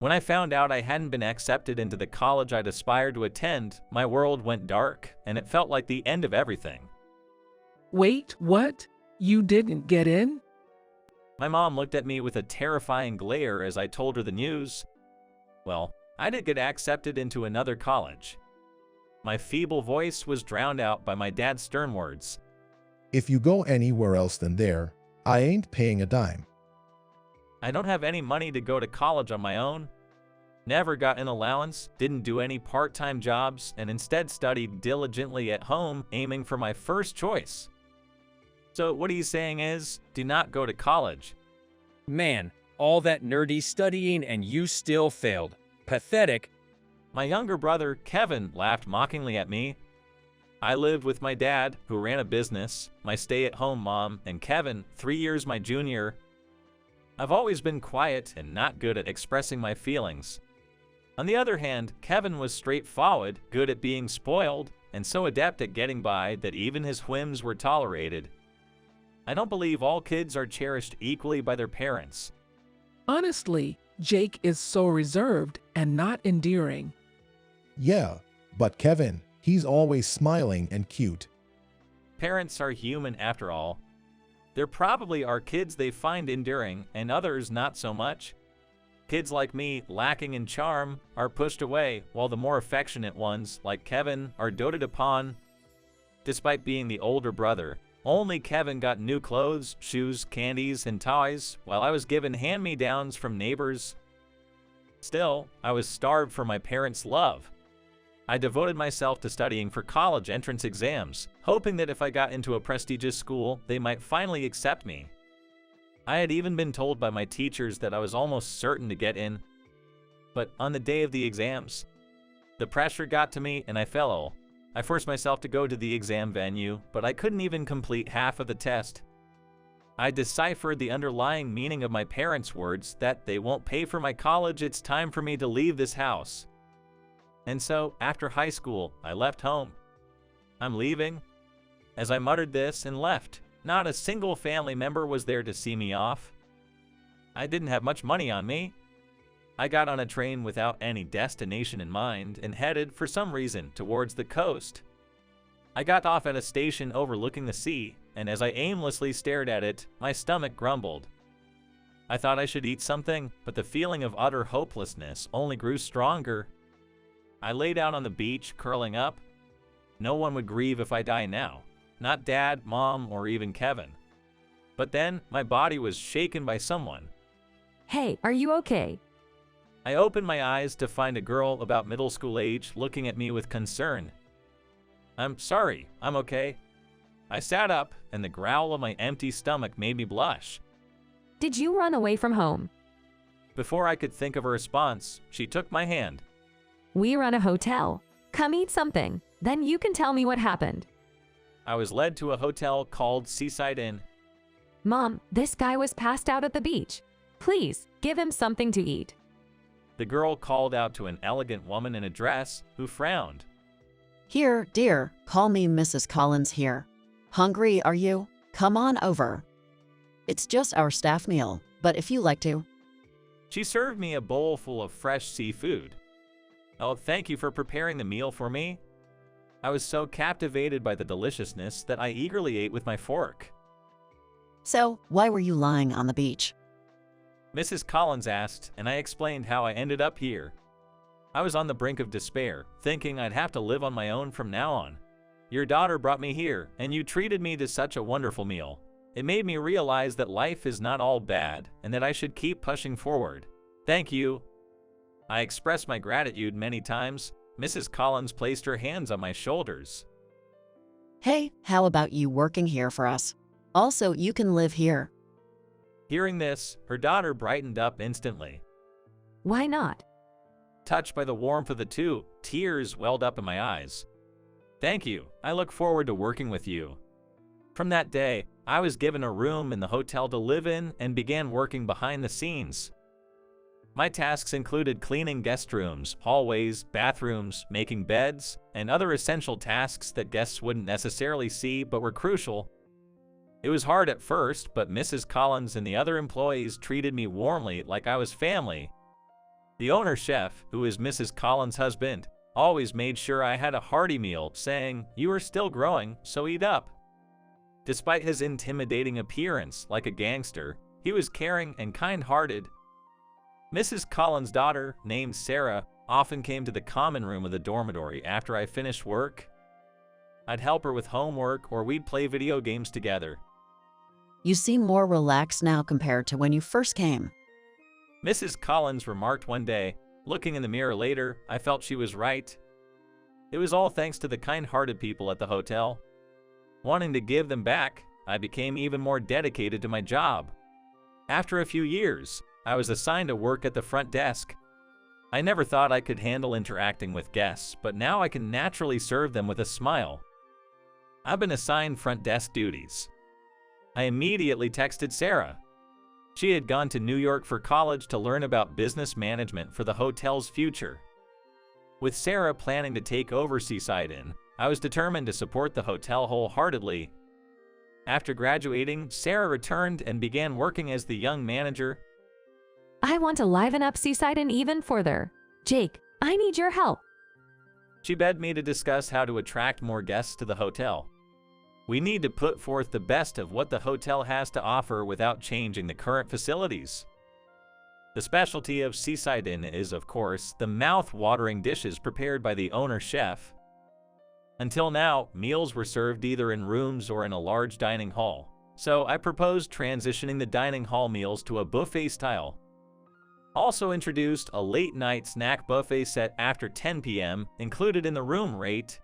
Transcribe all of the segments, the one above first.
When I found out I hadn't been accepted into the college I'd aspired to attend, my world went dark, and it felt like the end of everything. Wait, what? You didn't get in? My mom looked at me with a terrifying glare as I told her the news. Well, I did get accepted into another college. My feeble voice was drowned out by my dad's stern words. If you go anywhere else than there, I ain't paying a dime. I don't have any money to go to college on my own. Never got an allowance, didn't do any part-time jobs, and instead studied diligently at home, aiming for my first choice. So what he's saying is, do not go to college. Man, all that nerdy studying and you still failed. Pathetic. My younger brother, Kevin, laughed mockingly at me. I lived with my dad, who ran a business, my stay-at-home mom, and Kevin, 3 years my junior. I've always been quiet and not good at expressing my feelings. On the other hand, Kevin was straightforward, good at being spoiled, and so adept at getting by that even his whims were tolerated. I don't believe all kids are cherished equally by their parents. Honestly, Jake is so reserved and not endearing. Yeah, but Kevin, he's always smiling and cute. Parents are human after all. There probably are kids they find endearing and others not so much. Kids like me, lacking in charm, are pushed away, while the more affectionate ones, like Kevin, are doted upon. Despite being the older brother, only Kevin got new clothes, shoes, candies, and toys, while I was given hand-me-downs from neighbors. Still, I was starved for my parents' love. I devoted myself to studying for college entrance exams, hoping that if I got into a prestigious school, they might finally accept me. I had even been told by my teachers that I was almost certain to get in. But on the day of the exams, the pressure got to me and I fell ill. I forced myself to go to the exam venue, but I couldn't even complete half of the test. I deciphered the underlying meaning of my parents' words that they won't pay for my college, it's time for me to leave this house. And so, after high school, I left home. I'm leaving. As I muttered this and left, not a single family member was there to see me off. I didn't have much money on me. I got on a train without any destination in mind and headed, for some reason, towards the coast. I got off at a station overlooking the sea, and as I aimlessly stared at it, my stomach grumbled. I thought I should eat something, but the feeling of utter hopelessness only grew stronger. I lay down on the beach, curling up. No one would grieve if I die now. Not Dad, Mom, or even Kevin. But then, my body was shaken by someone. Hey, are you okay? I opened my eyes to find a girl about middle school age looking at me with concern. I'm sorry, I'm okay. I sat up, and the growl of my empty stomach made me blush. Did you run away from home? Before I could think of a response, she took my hand. We run a hotel. Come eat something, then you can tell me what happened. I was led to a hotel called Seaside Inn. Mom, this guy was passed out at the beach. Please, give him something to eat. The girl called out to an elegant woman in a dress, who frowned. Here, dear, call me Mrs. Collins here. Hungry, are you? Come on over. It's just our staff meal, but if you like to. She served me a bowl full of fresh seafood. Oh, thank you for preparing the meal for me. I was so captivated by the deliciousness that I eagerly ate with my fork. So, why were you lying on the beach? Mrs. Collins asked, and I explained how I ended up here. I was on the brink of despair, thinking I'd have to live on my own from now on. Your daughter brought me here, and you treated me to such a wonderful meal. It made me realize that life is not all bad, and that I should keep pushing forward. Thank you. I expressed my gratitude many times. Mrs. Collins placed her hands on my shoulders. Hey, how about you working here for us? Also, you can live here. Hearing this, her daughter brightened up instantly. Why not? Touched by the warmth of the two, tears welled up in my eyes. Thank you. I look forward to working with you. From that day, I was given a room in the hotel to live in and began working behind the scenes. My tasks included cleaning guest rooms, hallways, bathrooms, making beds, and other essential tasks that guests wouldn't necessarily see but were crucial. It was hard at first, but Mrs. Collins and the other employees treated me warmly like I was family. The owner chef, who is Mrs. Collins' husband, always made sure I had a hearty meal, saying, "You are still growing, so eat up." Despite his intimidating appearance like a gangster, he was caring and kind-hearted. Mrs. Collins' daughter, named Sarah, often came to the common room of the dormitory after I finished work. I'd help her with homework or we'd play video games together. You seem more relaxed now compared to when you first came. Mrs. Collins remarked one day. Looking in the mirror later, I felt she was right. It was all thanks to the kind-hearted people at the hotel. Wanting to give them back, I became even more dedicated to my job. After a few years, I was assigned to work at the front desk. I never thought I could handle interacting with guests, but now I can naturally serve them with a smile. I've been assigned front desk duties. I immediately texted Sarah. She had gone to New York for college to learn about business management for the hotel's future. With Sarah planning to take over Seaside Inn, I was determined to support the hotel wholeheartedly. After graduating, Sarah returned and began working as the young manager. I want to liven up Seaside Inn even further. Jake, I need your help. She begged me to discuss how to attract more guests to the hotel. We need to put forth the best of what the hotel has to offer without changing the current facilities. The specialty of Seaside Inn is, of course, the mouth-watering dishes prepared by the owner chef. Until now, meals were served either in rooms or in a large dining hall, so I proposed transitioning the dining hall meals to a buffet style. Also introduced a late-night snack buffet set after 10 p.m. included in the room rate.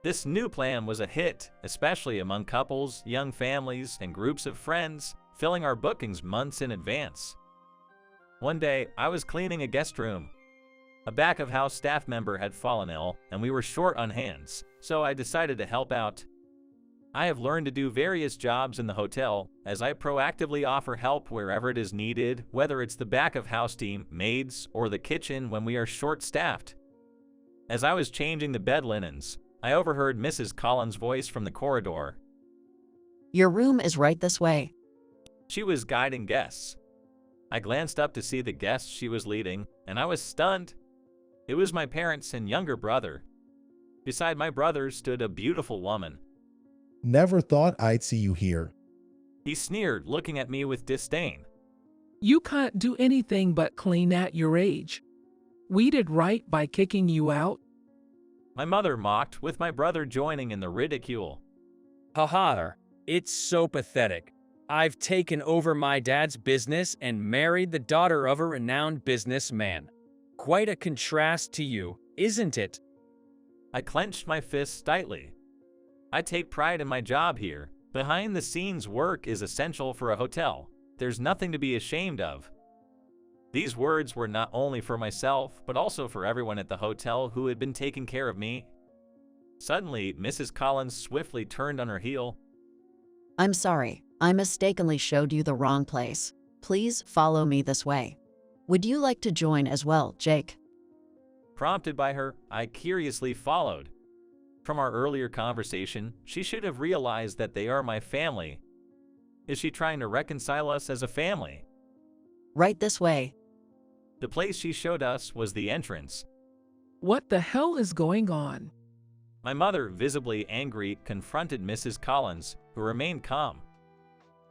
This new plan was a hit, especially among couples, young families, and groups of friends, filling our bookings months in advance. One day, I was cleaning a guest room. A back-of-house staff member had fallen ill, and we were short on hands, so I decided to help out. I have learned to do various jobs in the hotel, as I proactively offer help wherever it is needed, whether it's the back-of-house team, maids, or the kitchen when we are short-staffed. As I was changing the bed linens, I overheard Mrs. Collins' voice from the corridor. Your room is right this way. She was guiding guests. I glanced up to see the guests she was leading, and I was stunned. It was my parents and younger brother. Beside my brother stood a beautiful woman. Never thought I'd see you here. He sneered, looking at me with disdain. You can't do anything but clean at your age. We did right by kicking you out. My mother mocked, with my brother joining in the ridicule. Haha, it's so pathetic. I've taken over my dad's business and married the daughter of a renowned businessman. Quite a contrast to you, isn't it? I clenched my fists tightly. I take pride in my job here. Behind-the-scenes work is essential for a hotel. There's nothing to be ashamed of. These words were not only for myself, but also for everyone at the hotel who had been taking care of me. Suddenly, Mrs. Collins swiftly turned on her heel. I'm sorry, I mistakenly showed you the wrong place. Please follow me this way. Would you like to join as well, Jake? Prompted by her, I curiously followed. From our earlier conversation, she should have realized that they are my family. Is she trying to reconcile us as a family? Right this way. The place she showed us was the entrance. What the hell is going on? My mother, visibly angry, confronted Mrs. Collins, who remained calm.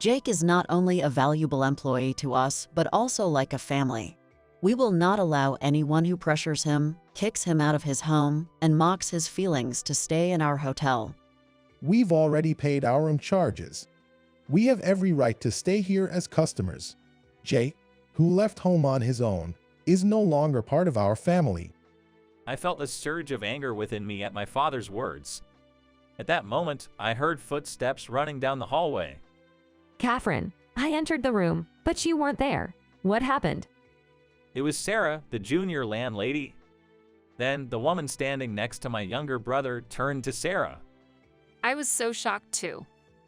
Jake is not only a valuable employee to us, but also like a family. We will not allow anyone who pressures him, kicks him out of his home, and mocks his feelings to stay in our hotel. We've already paid our room charges. We have every right to stay here as customers. Jake, who left home on his own, is no longer part of our family. I felt a surge of anger within me at my father's words. At that moment, I heard footsteps running down the hallway. Catherine, I entered the room, but you weren't there. What happened? It was Sarah, the junior landlady. Then, the woman standing next to my younger brother turned to Sarah. I was so shocked too.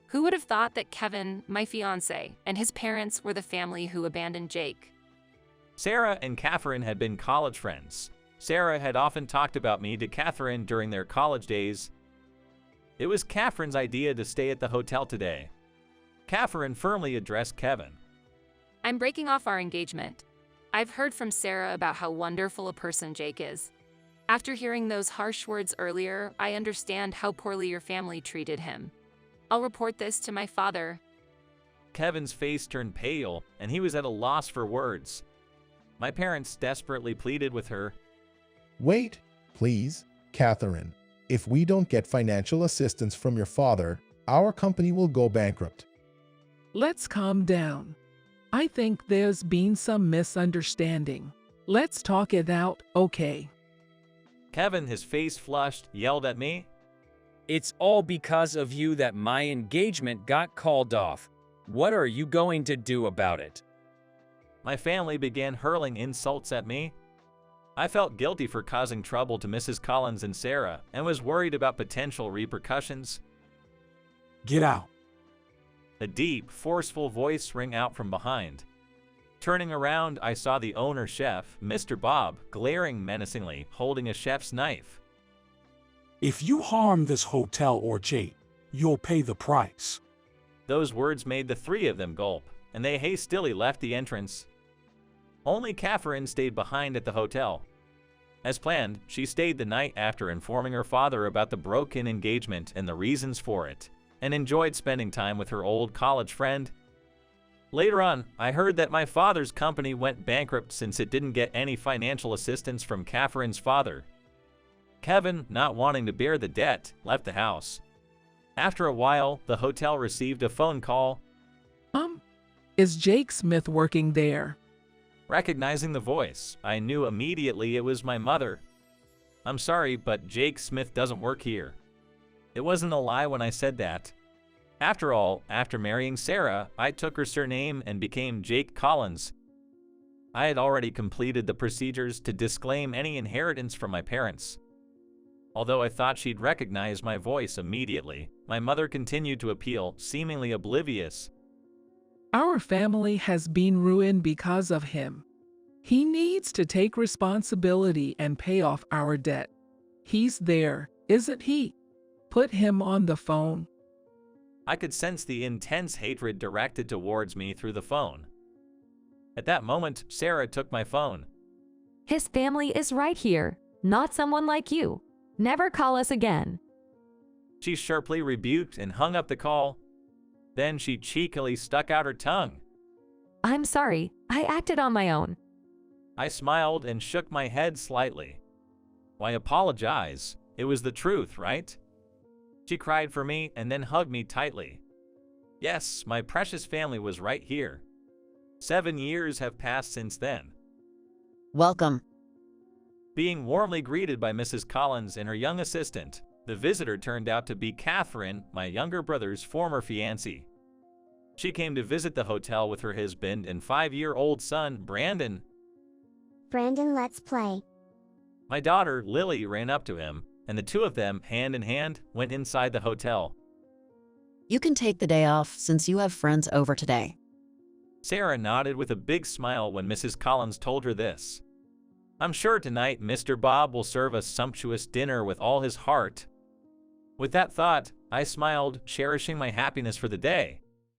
Who would have thought that Kevin, my fiancé, and his parents were the family who abandoned Jake? Sarah and Catherine had been college friends. Sarah had often talked about me to Catherine during their college days. It was Catherine's idea to stay at the hotel today. Catherine firmly addressed Kevin. I'm breaking off our engagement. I've heard from Sarah about how wonderful a person Jake is. After hearing those harsh words earlier, I understand how poorly your family treated him. I'll report this to my father. Kevin's face turned pale, and he was at a loss for words. My parents desperately pleaded with her. Wait, please, Catherine. If we don't get financial assistance from your father, our company will go bankrupt. Let's calm down. I think there's been some misunderstanding. Let's talk it out, okay? Kevin, his face flushed, yelled at me. It's all because of you that my engagement got called off. What are you going to do about it? My family began hurling insults at me. I felt guilty for causing trouble to Mrs. Collins and Sarah and was worried about potential repercussions. Get out. A deep, forceful voice rang out from behind. Turning around, I saw the owner chef, Mr. Bob, glaring menacingly, holding a chef's knife. If you harm this hotel or Jake, you'll pay the price. Those words made the three of them gulp, and they hastily left the entrance. Only Catherine stayed behind at the hotel. As planned, she stayed the night after informing her father about the broken engagement and the reasons for it, and enjoyed spending time with her old college friend. Later on, I heard that my father's company went bankrupt since it didn't get any financial assistance from Catherine's father. Kevin, not wanting to bear the debt, left the house. After a while, the hotel received a phone call. Is Jake Smith working there? Recognizing the voice, I knew immediately it was my mother. I'm sorry, but Jake Smith doesn't work here. It wasn't a lie when I said that. After all, after marrying Sarah, I took her surname and became Jake Collins. I had already completed the procedures to disclaim any inheritance from my parents. Although I thought she'd recognize my voice immediately, my mother continued to appeal, seemingly oblivious. Our family has been ruined because of him. He needs to take responsibility and pay off our debt. He's there, isn't he? Put him on the phone. I could sense the intense hatred directed towards me through the phone. At that moment, Sarah took my phone. His family is right here, not someone like you. Never call us again. She sharply rebuked and hung up the call. Then she cheekily stuck out her tongue. I'm sorry, I acted on my own. I smiled and shook my head slightly. Why apologize? It was the truth, right? She cried for me and then hugged me tightly. Yes, my precious family was right here. 7 years have passed since then. Welcome. Being warmly greeted by Mrs. Collins and her young assistant, the visitor turned out to be Catherine, my younger brother's former fiancée. She came to visit the hotel with her husband and 5-year-old son, Brandon. Brandon, let's play. My daughter, Lily, ran up to him, and the two of them, hand in hand, went inside the hotel. You can take the day off since you have friends over today. Sarah nodded with a big smile when Mrs. Collins told her this. I'm sure tonight Mr. Bob will serve a sumptuous dinner with all his heart. With that thought, I smiled, cherishing my happiness for the day.